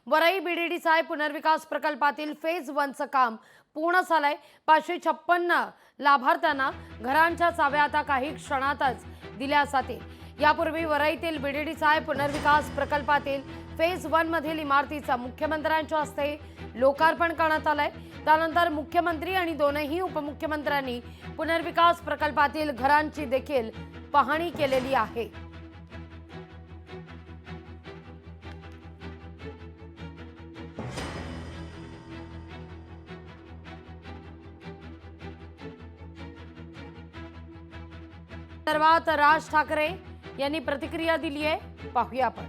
वरई बीडीडीचा पुनर्विकास प्रकल्पातील फेज 1चं काम पूर्ण झालंय। 556 लाभार्थ्यांना घरांच्या चाव्या आता काही क्षणातच दिल्या जातील। यापूर्वी वरईतील बीडीडीचा पुनर्विकास प्रकल्पातील फेज 1 मधील इमारतीचा मुख्यमंत्र्यांच्या हस्ते लोकार्पण करण्यात आलंय। त्यानंतर मुख्यमंत्री आणि दोनही उपमुख्यमंत्र्यांनी पुनर्विकास प्रकल्पातील घरांची देखील पाहणी केलेली आहे। सर्वात राज ठाकरे यांनी प्रतिक्रिया दिली आहे, पाहूया आपण।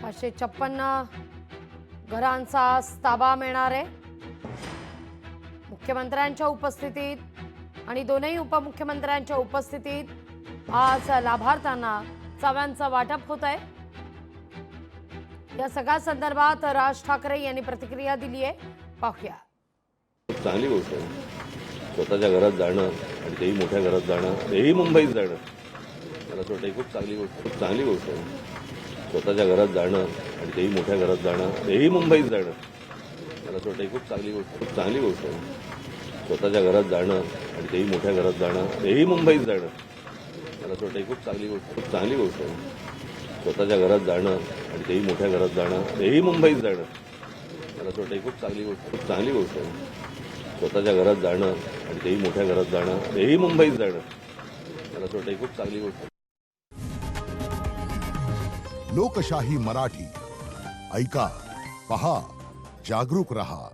556 घरांचा ताबा मिळणार आहे। मुख्यमंत्र्यांच्या उपस्थितीत आणि दोनही उपमुख्यमंत्र्यांच्या उपस्थितीत आज लाभार्थ्यांना चाव्यांचं वाटप होत आहे। या सगळ्या संदर्भात राज ठाकरे यांनी प्रतिक्रिया दिली आहे, पाहूया। चांगली गोष्ट आहे। स्वतःच्या घरात जाणं आणि तेही मोठ्या घरात जाणं, तेही मुंबईत जाणं, मला असं वाटतं खूप चांगली गोष्ट आहे। स्वतःच्या घरात जाणं आणि तेही मोठ्या घरात जाणं, तेही मुंबईत जाणं, मला असं वाटतं खूप चांगली गोष्ट आहे। स्वतःच्या घरात जाणं आणि तेही मोठ्या घरात जाणं, तेही मुंबईत जाणं, मला असं वाटतं खूप चांगली गोष्ट आहे। स्वतःच्या घरात जाणं आणि तेही मोठ्या घरात जाणं, तेही मुंबईत जाणं, मला असं वाटतं खूप चांगली गोष्ट आहे। स्वतःच्या घरात जाणं आणि तेही मोठ्या घरात जाणं, तेही मुंबईत जाणं, मला असं वाटतं खूप चांगली गोष्ट आहे। लोकशाही मराठी ऐका, पहा, जागरूक रहा।